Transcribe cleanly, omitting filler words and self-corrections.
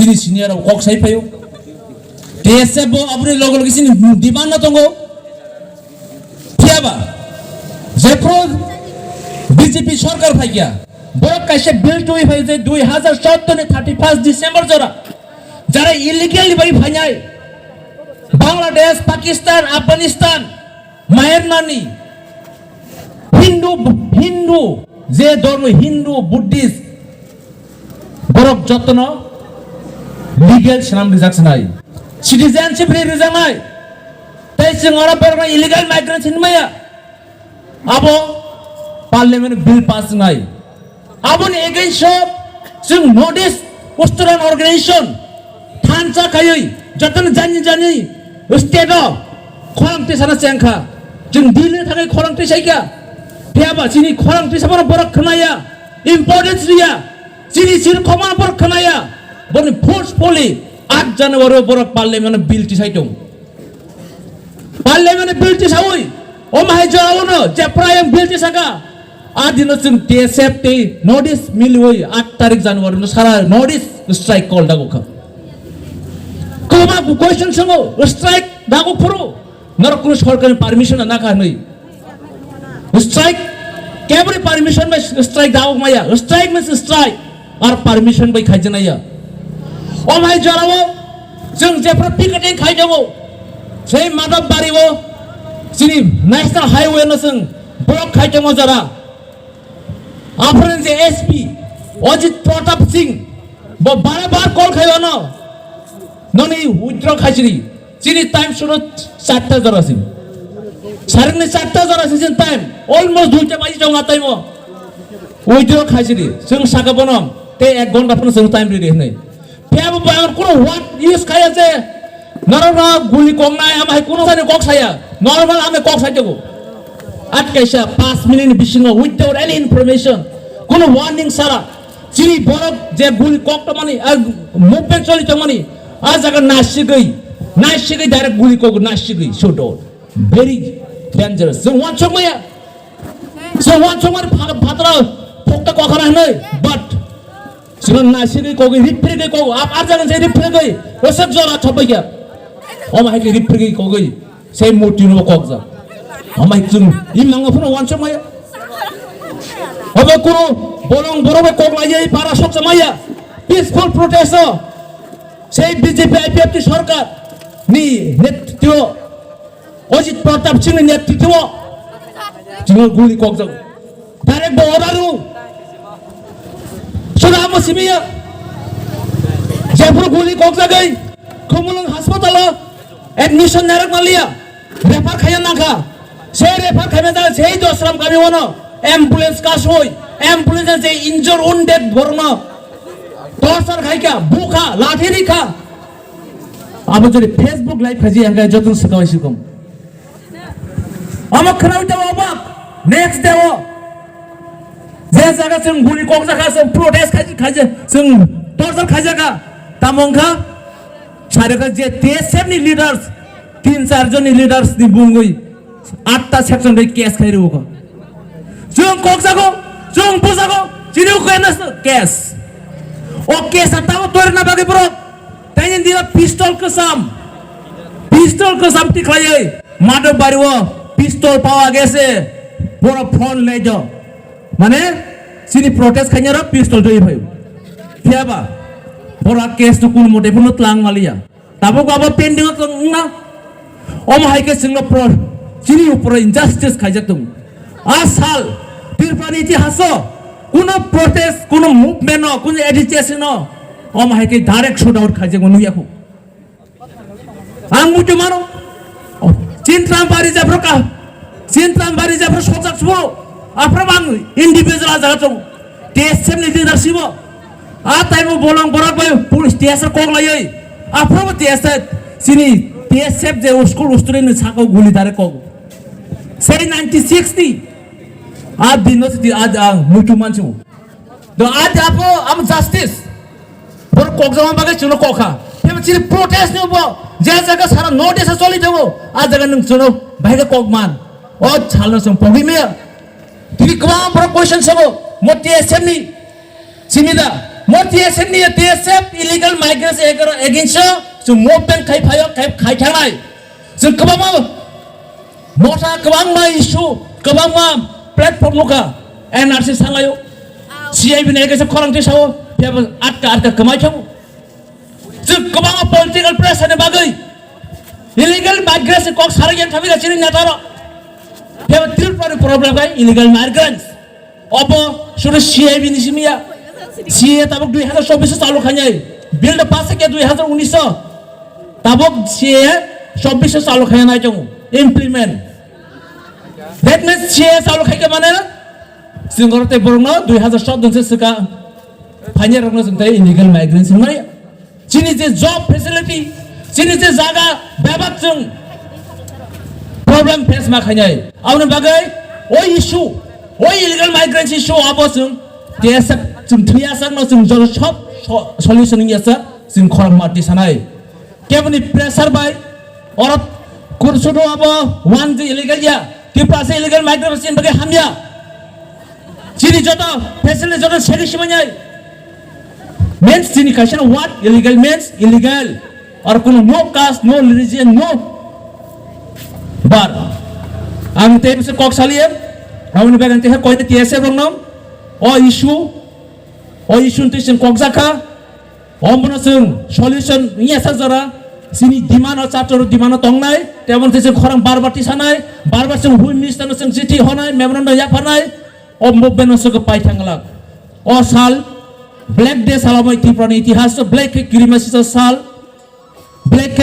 sini senior kok sai payo TSF bo apni logo logo sini demand na tongo kiaba jepro BJP সরকার ফাইয়া বড় কাছে বিল টুই ফাইছে 2017 নে 31 December জরা যারা illegally বাই ফাইনাই বাংলাদেশ পাকিস্তান আফগানিস্তান মায়ানমার নি হিন্দু যে ধর্ম হিন্দু বুদ্ধিস্ট বরক যত্ন লিগ্যাল সালাম রিজাক্ট নাই সিটিজেনশিপ রিজাক্ট নাই তাই সিংহরা বরক ইলিগাল মাইগ্রেন্ট হিনমায়া আবো পার্লামেন্ট বিল পাস নাই আবন এগেইনস্ট সব जों नर्थ इस्ट वेस्टार्न अर्गेनाइजेशन थानसा खायै जतन जानि स्टेटआव खरांथि साना सेंखा जों दिल्ली थाखाय खरांथि सायखा फेयाबा सिनि खरांथि साबा बरक खनाया इम्पोर्टेंस रिया सिनि सिर खमा बरक खनाया बनि फोर्सफुली 8 জানুয়ারি बरक पार्लामेंट बिल ति सायदों पार्लामेंट बिल ति सावै ओ माहाय जावनो जे प्रायम बिल ति सागा आदिनो जों TSF তে নোটিস মিলই 8 তারিখ জানুয়ারি নো সারা নোটিস স্ট্রাইক কল দাগো খা কোমা কোয়েশ্চন সঙ্গো স্ট্রাইক দাগো ফরো নর কোন সরকারি পারমিশন না খা নই স্ট্রাইক কেবরে পারমিশন বাই স্ট্রাইক দাগো মায়া স্ট্রাইক মিন্স স্ট্রাইক আর পারমিশন বাই খাইজনায়া ও মাই জরাবো जों जेफ्रा पिकेटिं खाइदों সেই মাধব বাড়িবো सिनि नेशनल हाईवे नो जों ब्लक खाइदों जरा आपने जे एसपी अजित प्रताप सिंह बार कल खाइबा न ननि उइथड्र खाइसिरि सिनि टाइम सुनो 4टा जरासिम सारिनि 4टा जरासिम टाइम अलमोस्ट 2टा बाजि जंगा टाइम उइथड्र खाइसिरि जों सागाबनम ते 1 घन्टा फन जों टाइम रेडि होनै फेयाबो बायन कोनो व्हाट यूज खाया जे नरना गुली कंनाय आमाय कोनो सानि कक साया नर्माल आमे कक साइदगो আটকাইছা 5 মিনিট বিশিং উইদাউট এনি ইনফরমেশন কোনো ওয়ার্নিং সারা চিনি বরফ যে গুলি ককটা মানে মুভমেন্ট চলিত মানে আজ জায়গা নাসিগই ডাইরেক্ট গুলি কক নাসিগই শট ভেরি ডেঞ্জারাস जों ওয়ান সময়া ভাতরা ফকটা কখনা নাই বাট जों नासিগই কক রিফ্রেগই কক আর জায়গা যে রিফ্রেগই ওসব জরা ছপাইয়া ও মাইকে রিফ্রেগই কগই সেই মোটিনো কক যা আমাই जों ইমাঙ্গা ফোন ওয়ান সময়া হবে কোন বরং বরবে কক লাইয়াই পারা সব সময়া পিসফুল প্রোটেস্ট সেই বিজেপি আইপিএফটি সরকার নি নেতৃত্ব অজিত প্রতাপ সিং নেতৃত্ব जों গুলি কক যা ডাইরেক্ট বরারু সুরাম সিমিয়া যেপুর গুলি কক জাগাই খমলং হাসপাতাল এডমিশন নারক মালিয়া রেফার খায়া নাখা সেই রেফার খাইবে যা সেই দশরাম গাবি ওনো অ্যাম্বুলেন্স কাজ হই অ্যাম্বুলেন্স যে ইনজুর উন্ডেড বর্ণ টর্চার খাইকা বুখা লাঠি রিখা আবার যদি ফেসবুক লাইভ খাজি আঙ্গা যতন সকাইছি কম আমক খরাউ দেও অবাক নেক্সট দেও যে জায়গা जों গুলি কক জায়গা जों প্রটেস্ট খাজি जों টর্চার খাজাগা তামংখা সারেকা যে TSF नि লিডার্স 3-4 জনি লিডার্স नि बुंगै 8टा सेक्शन रे केस खाइरो को जों कक्साको जों बुजाको चिनिउ केनस केस ओ केस आताव तोर ना बागे ब्रो ताइन दिना पिस्तल कसम टिखायै माधव बारिवो पिस्तल पावा गेसे बड़ फोन लेजो माने सिनि प्रोटेस्ट खाइनारो पिस्तल दई भाइ फेबा बड़ा केस तो कुन मोटे फुन तलांग मालिया ताबो गाबो पेंडिंग ना ओ माइके सिंग प्रो চিনি উপরে ইনজাস্টিস খাইজাতুম আসাল তিরপানি ইতিহাস কোন প্রটেস্ট কোন মুভমেন্ট কোন এজিটেশন ও মাইকে ডাইরেক্ট শট আউট খাইজে গনুয়াকো আং মুটু মানো চিন্তাম বাড়ি যাব্র সজাগ সব আপ্রমাং ইন্ডিভিজুয়াল জাগাতো টিএসএম নি লিডারশিপ আ টাইমো বলং বরাক বাই পুলিশ টিএসএ কগলাই আপ্রম টিএসএ সিনি টিএসএফ যে স্কুল স্টুডেন্ট ছাকো গুলি ডাইরেক্ট কগ সেই 1960 आज दिन आज मुटु मान्छे तो आज आपो आम जस्टिस पर कोकजमा बागे चुनो कोखा फेम चिनि प्रोटेस्ट नो जे जगह सारा नोटिस चलि देबो आज जगह नों चुनो भाइगे कोकमान ओ छाल्न सं पगिमे तिनि कमा पर क्वेश्चन सबो मोटे सेमनि सिमिदा More TSF ni TSF illegal migrants against so movement kai phayo kai thangai so kabang ma mota kabang ma issue kabang ma platform loka NRC sangayo CIB ne ke khorang te sao pya atka kamai chau so kabang ma political pressure ne bagai illegal migrants kok sargen thabi ga chini netaro pya triple problem kai illegal migrants opo sure CIB ni simia CA tabok 2024 চালু খাইয়াই bill pass কে 2019 tabok CA 24 চালু খাইয়া নাই জং implement that means CA চালু খাইকে মানে সিংগরতে বরং 2017 সকা final রং জংতে illegal migrants নাই চিনি যে জব ফ্যাসিলিটি চিনি যে জায়গা ব্যবহার জং প্রবলেম ফেস মা খাইয়াই আউন বাগাই ওই ইস্যু ওই ইলিগাল মাইগ্রেন্টস ইস্যু আবসং TSF जों थैयासा न जों जर सब सल्युशन यासा जों खरम मारति सानाय केबनि प्रेसार बाय और कुरसुदो अब वन जे इलीगल या टिप्रासे इलीगल माइग्रेशन बगे हामिया चिनि जतो फेसिलिटी जतो सेरि सिमाय means चिनि काशन व्हाट इलीगल means इलीगल और कोनो no caste no religion no bar आं तेबसे कक सालिए आउन बेगन्ते ह कोइते TSF रंगम ओ इशु टेसन कक्जाखा अमबनो जों सल्युशन यासा जरा सिनि डिमान्ड चार्टर डिमान्ड तंगनाय तेमन जों खरां बारबाति सानाय बारबार जों हुइ मिनिस्टार जों चिठी होनाय मेमोरेन्डाम याफानाय अ मुभमेन्ट सो पाइ थांगला अ साल ब्लैक डे सालामै त्रिपुरानि इतिहास ब्लैक क्रिमेसिस साल ब्लैक